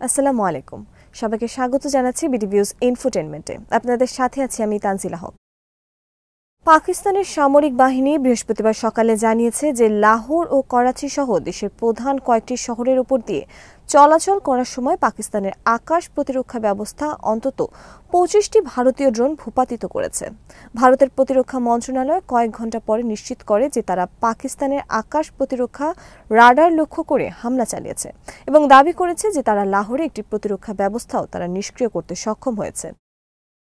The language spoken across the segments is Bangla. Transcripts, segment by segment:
আসসালামু আলাইকুম। সবাইকে স্বাগত জানাচ্ছি বিডিভিউজ ইনফোটেইনমেন্টে। আপনাদের সাথে আছি আমি তানজিলা হক। পাকিস্তানের সামরিক বাহিনী বৃহস্পতিবার সকালে জানিয়েছে যে লাহোর ও করাচি সহ দেশের প্রধান কয়েকটি শহরের উপর দিয়ে চলাচল করার সময় পাকিস্তানের আকাশ প্রতিরক্ষা ব্যবস্থা অন্তত ২৫টি ভারতীয় ড্রোন ভূপাতিত করেছে। ভারতের প্রতিরক্ষা মন্ত্রণালয় কয়েক ঘণ্টা পরে নিশ্চিত করে যে তারা পাকিস্তানের আকাশ প্রতিরক্ষা রাডার লক্ষ্য করে হামলা চালিয়েছে এবং দাবি করেছে যে তারা লাহোরে একটি প্রতিরক্ষা ব্যবস্থাও তারা নিষ্ক্রিয় করতে সক্ষম হয়েছে।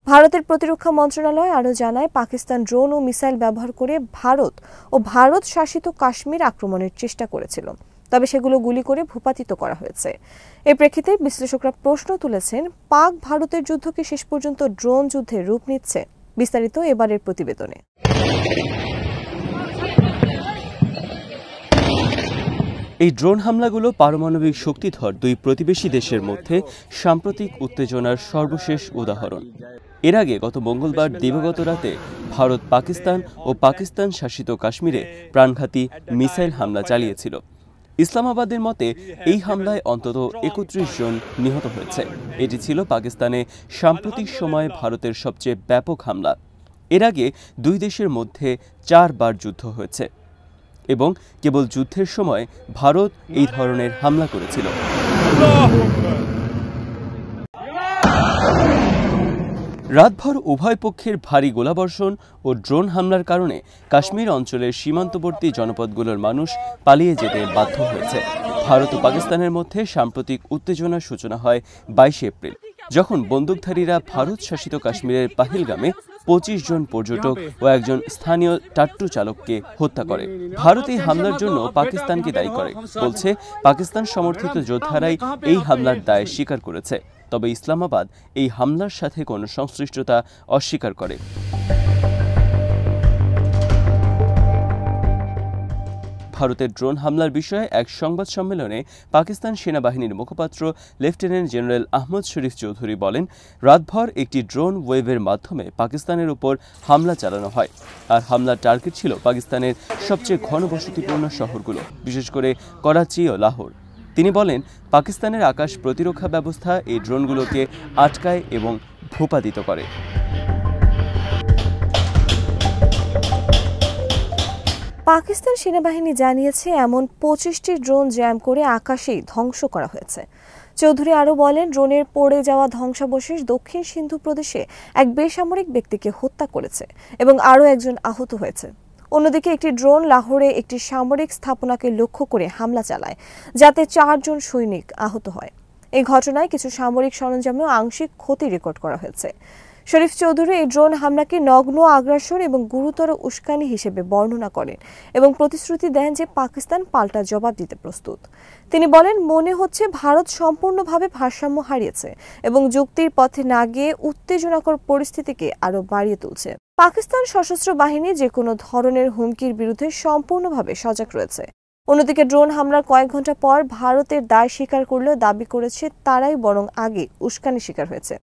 ভারতের প্রতিরক্ষা মন্ত্রণালয় আরও জানায়, পাকিস্তান ড্রোন ও মিসাইল ব্যবহার করে ভারত ও ভারত শাসিত কাশ্মীর আক্রমণের চেষ্টা করেছিল, তবে সেগুলো গুলি করে ভূপাতিত করা হয়েছে। এর প্রেক্ষিতে বিশ্লেষকরা প্রশ্ন তুলেছেন, পাক ভারতের যুদ্ধ কি শেষ পর্যন্ত ড্রোন যুদ্ধের রূপ নিচ্ছে? বিস্তারিত এবারের প্রতিবেদনে। এই ড্রোন হামলাগুলো পারমাণবিক শক্তিধর দুই প্রতিবেশী দেশের মধ্যে সাম্প্রতিক উত্তেজনার সর্বশেষ উদাহরণ। এর আগে গত মঙ্গলবার দিবাগত রাতে ভারত পাকিস্তান ও পাকিস্তান শাসিত কাশ্মীরে প্রাণঘাতী মিসাইল হামলা চালিয়েছিল। ইসলামাবাদের মতে এই হামলায় অন্তত ৩১ জন নিহত হয়েছে। এটি ছিল পাকিস্তানে সাম্প্রতিক সময়ে ভারতের সবচেয়ে ব্যাপক হামলা। এর আগে দুই দেশের মধ্যে ৪ বার যুদ্ধ হয়েছে এবং কেবল যুদ্ধের সময় ভারত এই ধরনের হামলা করেছিল। রাতভর উভয় পক্ষের ভারী গোলাবর্ষণ ও ড্রোন হামলার কারণে কাশ্মীর অঞ্চলের সীমান্তবর্তী জনপদগুলোর মানুষ পালিয়ে যেতে বাধ্য হয়েছে। ভারত ও পাকিস্তানের মধ্যে সাম্প্রতিক উত্তেজনার সূচনা হয় ২২ এপ্রিল, যখন বন্দুকধারীরা ভারত শাসিত কাশ্মীরের পাহেলগামে ২৫ জন পর্যটক ও একজন স্থানীয় টাট্টু চালককে হত্যা করে। ভারত এই হামলার জন্য পাকিস্তানকে দায়ী করে, বলছে পাকিস্তান সমর্থিত যোদ্ধারাই এই হামলার দায় স্বীকার করেছে। তবে ইসলামাবাদ এই হামলার সাথে কোনো সংশ্লিষ্টতা অস্বীকার করে। ভারতের ড্রোন হামলার বিষয়ে এক সংবাদ সম্মেলনে পাকিস্তান সেনাবাহিনীর মুখপাত্র লেফটেন্যান্ট জেনারেল আহমদ শরীফ চৌধুরী বলেন, রাতভর একটি ড্রোন ওয়েভের মাধ্যমে পাকিস্তানের উপর হামলা চালানো হয়, আর হামলার টার্গেট ছিল পাকিস্তানের সবচেয়ে ঘনবসতিপূর্ণ শহরগুলো, বিশেষ করে করাচি ও লাহোর। তিনি বলেন, পাকিস্তানের আকাশ প্রতিরক্ষা ব্যবস্থা এই ড্রোনগুলোকে আটকায় এবং ভূপাতিত করে। পাকিস্তান সেনাবাহিনী জানিয়েছে এমন ২৫টি ড্রোন জ্যাম করে আকাশেই ধ্বংস করা হয়েছে। চৌধুরী আরও বলেন, ড্রোনের পড়ে যাওয়া ধ্বংসাবশেষ দক্ষিণ সিন্ধু প্রদেশে এক বেসামরিক ব্যক্তিকে হত্যা করেছে এবং আরও একজন আহত হয়েছে। অন্যদিকে একটি ড্রোন লাহোরে একটি সামরিক স্থাপনাকে লক্ষ্য করে হামলা চালায়, যাতে ৪ জন সৈনিক আহত হয়। এই ঘটনায় কিছু সামরিক সরঞ্জামেও আংশিক ক্ষতি রেকর্ড করা হয়েছে। শরীফ চৌধুরী এই ড্রোন হামলাকে নগ্ন আগ্রাসন এবং গুরুতর উস্কানি হিসেবে বর্ণনা করেন এবং প্রতিশ্রুতি দেন যে পাকিস্তান পাল্টা জবাব দিতে প্রস্তুত। তিনি বলেন, মনে হচ্ছে ভারত সম্পূর্ণভাবে ভারসাম্য হারিয়েছে এবং যুক্তির পথে না গিয়ে উত্তেজনাকর পরিস্থিতিকে আরও বাড়িয়ে তুলছে। পাকিস্তান সশস্ত্র বাহিনী যে কোনো ধরনের হুমকির বিরুদ্ধে সম্পূর্ণভাবে সজাগ রয়েছে। অন্যদিকে ড্রোন হামলার কয়েক ঘণ্টা পর ভারতের দায় স্বীকার করলেও দাবি করেছে তারাই বরং আগে উস্কানি শিকার হয়েছে।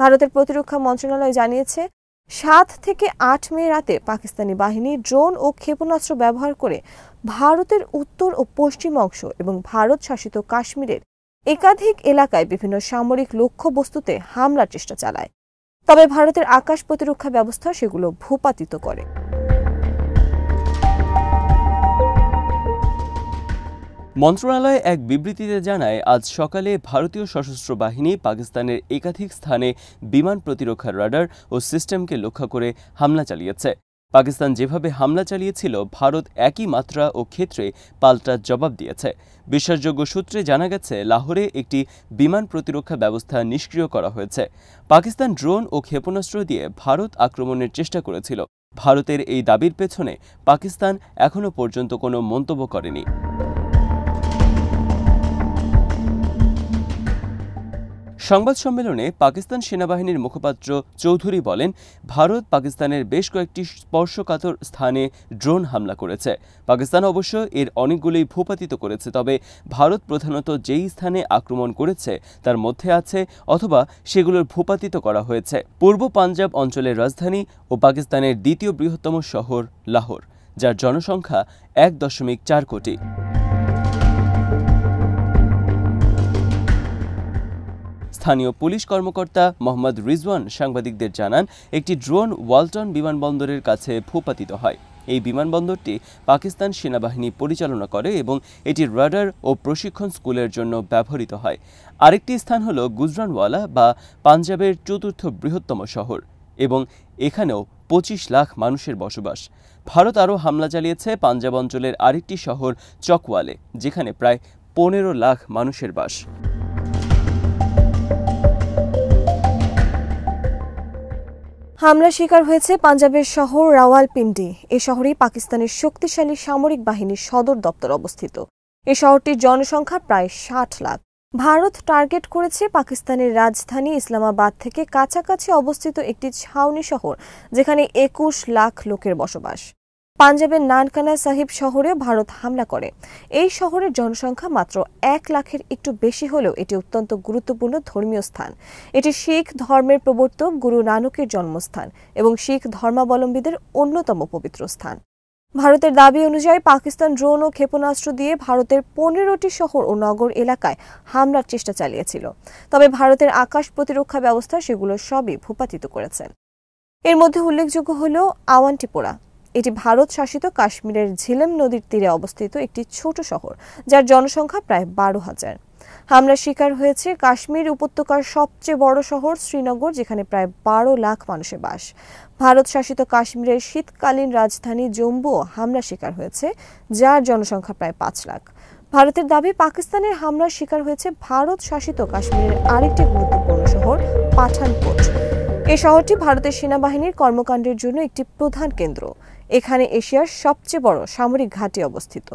ভারতের প্রতিরক্ষা মন্ত্রণালয় জানিয়েছে, ৭ থেকে ৮ মে রাতে পাকিস্তানি বাহিনী ড্রোন ও ক্ষেপণাস্ত্র ব্যবহার করে ভারতের উত্তর ও পশ্চিম অংশ এবং ভারত শাসিত কাশ্মীরের একাধিক এলাকায় বিভিন্ন সামরিক লক্ষ্যবস্তুতে হামলার চেষ্টা চালায়। তবে ভারতের আকাশ প্রতিরক্ষা ব্যবস্থা সেগুলো ভূপাতিত করে। মন্ত্রণালয় এক বিবৃতিতে জানায়, আজ সকালে ভারতীয় সশস্ত্র বাহিনী পাকিস্তানের একাধিক স্থানে বিমান প্রতিরক্ষার রাডার ও সিস্টেমকে লক্ষ্য করে হামলা চালিয়েছে। পাকিস্তান যেভাবে হামলা চালিয়েছিল, ভারত একই মাত্রা ও ক্ষেত্রে পাল্টা জবাব দিয়েছে। বিশ্বাসযোগ্য সূত্রে জানা গেছে, লাহোরে একটি বিমান প্রতিরক্ষা ব্যবস্থা নিষ্ক্রিয় করা হয়েছে। পাকিস্তান ড্রোন ও ক্ষেপণাস্ত্র দিয়ে ভারত আক্রমণের চেষ্টা করেছিল। ভারতের এই দাবির পেছনে পাকিস্তান এখনও পর্যন্ত কোনো মন্তব্য করেনি। সংবাদ সম্মেলনে পাকিস্তান সেনাবাহিনীর মুখপাত্র চৌধুরী বলেন, ভারত পাকিস্তানের বেশ কয়েকটি স্পর্শকাতর স্থানে ড্রোন হামলা করেছে। পাকিস্তান অবশ্য এর অনেকগুলোই ভূপাতিত করেছে, তবে ভারত প্রধানত যেই স্থানে আক্রমণ করেছে তার মধ্যে আছে অথবা সেগুলোর ভূপাতিত করা হয়েছে পূর্ব পাঞ্জাব অঞ্চলের রাজধানী ও পাকিস্তানের দ্বিতীয় বৃহত্তম শহর লাহোর, যার জনসংখ্যা ১.৪ কোটি। স্থানীয় পুলিশ কর্মকর্তা মোহাম্মদ রিজওয়ান সাংবাদিকদের জানান, একটি ড্রোন ওয়ালটন বিমানবন্দরের কাছে ভূপাতিত হয়। এই বিমানবন্দরটি পাকিস্তান সেনাবাহিনী পরিচালনা করে এবং এটি রাডার ও প্রশিক্ষণ স্কুলের জন্য ব্যবহৃত হয়। আরেকটি স্থান হল গুজরানওয়ালা বা পাঞ্জাবের চতুর্থ বৃহত্তম শহর এবং এখানেও 25 লাখ মানুষের বসবাস। ভারত আরও হামলা চালিয়েছে পাঞ্জাব অঞ্চলের আরেকটি শহর চকওয়ালে, যেখানে প্রায় 15 লাখ মানুষের বাস। হামলার শিকার হয়েছে পাঞ্জাবের শহর রাওয়ালপিন্ডি। এ শহরেই পাকিস্তানের শক্তিশালী সামরিক বাহিনীর সদর দপ্তর অবস্থিত। এ শহরটির জনসংখ্যা প্রায় 60 লাখ। ভারত টার্গেট করেছে পাকিস্তানের রাজধানী ইসলামাবাদ থেকে কাছাকাছি অবস্থিত একটি ছাউনি শহর, যেখানে 21 লাখ লোকের বসবাস। পাঞ্জাবের নানকানা সাহিব শহরে ভারত হামলা করে। এই শহরের জনসংখ্যা মাত্র 1 লাখের একটু বেশি হলেও এটি অত্যন্ত গুরুত্বপূর্ণ ধর্মীয় স্থান। এটি শিখ ধর্মের প্রবর্তক গুরু নানকের জন্মস্থান এবং শিখ ধর্মাবলম্বীদের অন্যতম পবিত্র স্থান। ভারতের দাবি অনুযায়ী পাকিস্তান ড্রোন ও ক্ষেপণাস্ত্র দিয়ে ভারতের 15টি শহর ও নগর এলাকায় হামলার চেষ্টা চালিয়েছিল। তবে ভারতের আকাশ প্রতিরক্ষা ব্যবস্থা সেগুলো সবই ভূপাতিত করেছে। এর মধ্যে উল্লেখযোগ্য হল আওয়ান্টিপোরা। এটি ভারত শাসিত কাশ্মীরের ঝিলেম নদীর তীরে অবস্থিত একটি ছোট শহর, যার জনসংখ্যা প্রায় 12,000। হামলার শিকার হয়েছে কাশ্মীর উপত্যকার সবচেয়ে বড় শহর শ্রীনগর, যেখানে প্রায় 12 লাখ মানুষের বাস। ভারত শাসিত কাশ্মীরের শীতকালীন রাজধানী জম্মুও হামলার শিকার হয়েছে, যার জনসংখ্যা প্রায় 5 লাখ। ভারতের দাবি, পাকিস্তানের হামলার শিকার হয়েছে ভারত শাসিত কাশ্মীরের আরেকটি গুরুত্বপূর্ণ শহর পাঠানকোট। এই শহরটি ভারতের সেনাবাহিনীর কর্মকাণ্ডের জন্য একটি প্রধান কেন্দ্র। এখানে এশিয়ার সবচেয়ে বড় সামরিক ঘাঁটি অবস্থিত।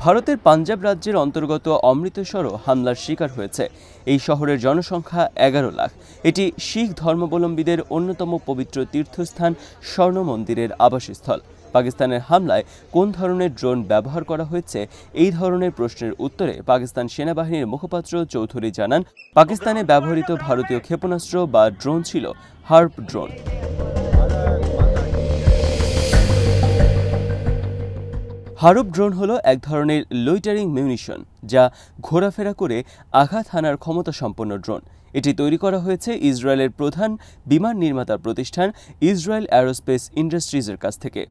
ভারতের পাঞ্জাব রাজ্যের অন্তর্গত অমৃতসরও হামলার শিকার হয়েছে। এই শহরের জনসংখ্যা 11 লাখ। এটি শিখ ধর্মাবলম্বীদের অন্যতম পবিত্র তীর্থস্থান স্বর্ণ মন্দিরের আবাসস্থল। পাকিস্তানের হামলায় কোন ধরনের ড্রোন ব্যবহার করা হয়েছে, এই ধরনের প্রশ্নের উত্তরে পাকিস্তান সেনাবাহিনীর মুখপাত্র চৌধুরী জানান, পাকিস্তানে ব্যবহৃত ভারতীয় ক্ষেপণাস্ত্র বা ড্রোন ছিল হার্প ড্রোন। হারুপ ড্রোন হলো এক ধরনের লুইটারিং মিউনিশন, যা ঘোরাফেরা করে আঘাত হানার ক্ষমতা সম্পন্ন ড্রোন। এটি তৈরি করা হয়েছে ইসরায়েলের প্রধান বিমান নির্মাতা প্রতিষ্ঠান ইসরায়েল অ্যারোস্পেস ইন্ডাস্ট্রিজের কাছ থেকে।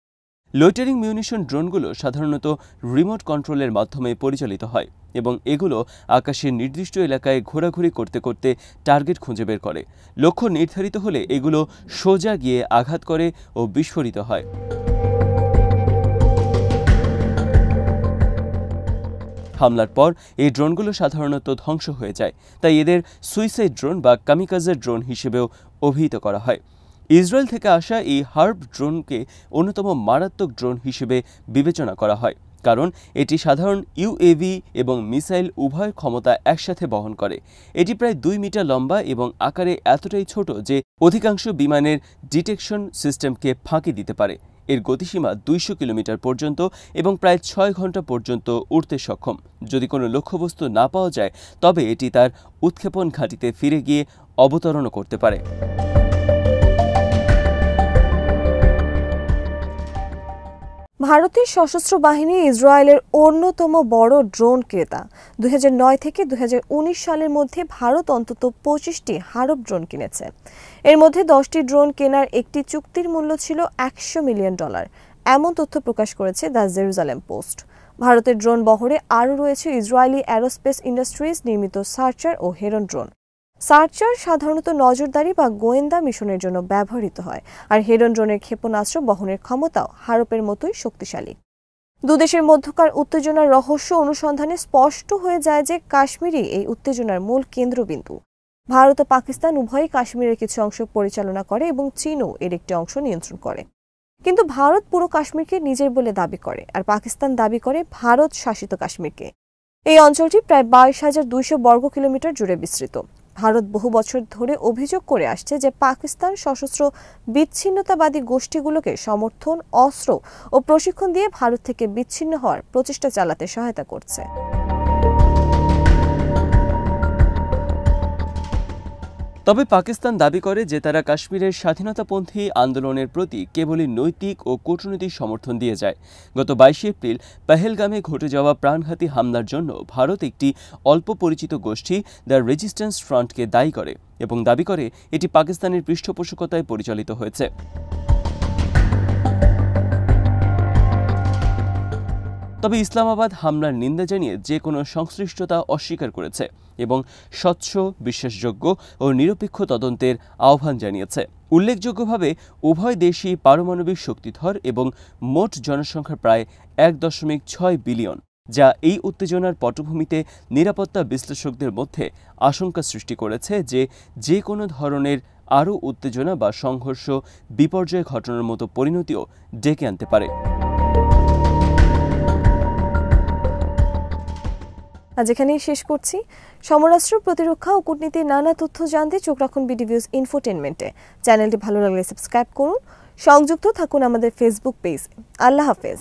লুইটারিং মিউনিশন ড্রোনগুলো সাধারণত রিমোট কন্ট্রোলের মাধ্যমে পরিচালিত হয় এবং এগুলো আকাশের নির্দিষ্ট এলাকায় ঘোরাঘুরি করতে করতে টার্গেট খুঁজে বের করে। লক্ষ্য নির্ধারিত হলে এগুলো সোজা গিয়ে আঘাত করে ও বিস্ফোরিত হয়। হামলার পর এই ড্রোনগুলো সাধারণত ধ্বংস হয়ে যায়, তাই এদের সুইসাইড ড্রোন বা কামিকাজের ড্রোন হিসেবেও অভিহিত করা হয়। ইসরায়েল থেকে আসা এই হার্প ড্রোনকে অন্যতম মারাত্মক ড্রোন হিসেবে বিবেচনা করা হয়, কারণ এটি সাধারণ ইউএভি এবং মিসাইল উভয় ক্ষমতা একসাথে বহন করে। এটি প্রায় 2 মিটার লম্বা এবং আকারে এতটাই ছোট যে অধিকাংশ বিমানের ডিটেকশন সিস্টেমকে ফাঁকি দিতে পারে। এর গতিসীমা 200 কিলোমিটার পর্যন্ত এবং প্রায় 6 ঘন্টা পর্যন্ত উড়তে সক্ষম। যদি কোনো লক্ষ্যবস্তু না পাওয়া যায়, তবে এটি তার উৎক্ষেপণ ঘাঁটিতে ফিরে গিয়ে অবতরণও করতে পারে। ভারতের সশস্ত্র বাহিনী ইসরায়েলের অন্যতম বড় ড্রোন ক্রেতা। 2009 থেকে 2019 সালের মধ্যে ভারত অন্তত 25টি হারপ ড্রোন কিনেছে। এর মধ্যে 10টি ড্রোন কেনার একটি চুক্তির মূল্য ছিল $100 মিলিয়ন। এমন তথ্য প্রকাশ করেছে দ্য জেরুজালেম পোস্ট। ভারতের ড্রোন বহরে আরও রয়েছে ইসরায়েলি অ্যারোস্পেস ইন্ডাস্ট্রিজ নির্মিত সার্চার ও হেরন ড্রোন। সার্চার সাধারণত নজরদারি বা গোয়েন্দা মিশনের জন্য ব্যবহৃত হয়, আর হেরন ড্রোনের ক্ষেপণাস্ত্র বহনের ক্ষমতাও হারপের মতোই শক্তিশালী। দুদেশের মধ্যকার উত্তেজনার রহস্য অনুসন্ধানে স্পষ্ট হয়ে যায় যে কাশ্মীরই এই উত্তেজনার মূল কেন্দ্রবিন্দু। ভারত ও পাকিস্তান উভয়ই কাশ্মীরের কিছু অংশ পরিচালনা করে এবং চীনও এর একটি অংশ নিয়ন্ত্রণ করে। কিন্তু ভারত পুরো কাশ্মীরকে নিজের বলে দাবি করে, আর পাকিস্তান দাবি করে ভারত শাসিত কাশ্মীরকে। এই অঞ্চলটি প্রায় 22,200 বর্গ কিলোমিটার জুড়ে বিস্তৃত। ভারত বহু বছর ধরে অভিযোগ করে আসছে যে পাকিস্তান সশস্ত্র বিচ্ছিন্নতাবাদী গোষ্ঠীগুলোকে সমর্থন, অস্ত্র ও প্রশিক্ষণ দিয়ে ভারত থেকে বিচ্ছিন্ন হওয়ার প্রচেষ্টা চালাতে সহায়তা করছে। তবে পাকিস্তান দাবি করে যে তারা কাশ্মীরের স্বাধীনতাপন্থী আন্দোলনের প্রতি কেবলই নৈতিক ও কূটনৈতিক সমর্থন দিয়ে যায়। গত 22 এপ্রিল পহেলগামে ঘটে যাওয়া প্রাণঘাতী হামলার জন্য ভারত একটি অল্প পরিচিত গোষ্ঠী দ্য রেজিস্ট্যান্স ফ্রন্টকে দায়ী করে এবং দাবি করে এটি পাকিস্তানের পৃষ্ঠপোষকতায় পরিচালিত হয়েছে। তবে ইসলামাবাদ হামলার নিন্দা জানিয়ে যে কোনো সংশ্লিষ্টতা অস্বীকার করেছে এবং স্বচ্ছ, বিশ্বাসযোগ্য ও নিরপেক্ষ তদন্তের আহ্বান জানিয়েছে। উল্লেখযোগ্যভাবে উভয় দেশই পারমাণবিক শক্তিধর এবং মোট জনসংখ্যা প্রায় 1.6 বিলিয়ন, যা এই উত্তেজনার পটভূমিতে নিরাপত্তা বিশ্লেষকদের মধ্যে আশঙ্কা সৃষ্টি করেছে যে কোনো ধরনের আরও উত্তেজনা বা সংঘর্ষ বিপর্যয় ঘটনার মতো পরিণতিও ডেকে আনতে পারে। আজ এখানেই শেষ করছি। সমরাস্ত্র, প্রতিরক্ষা ও কূটনীতির নানা তথ্য জানতে চোখ রাখুন বিডিভিউজ ইনফোটেনমেন্টে। চ্যানেলটি ভালো লাগলে সাবস্ক্রাইব করুন। সংযুক্ত থাকুন আমাদের ফেসবুক পেজে। আল্লাহ হাফেজ।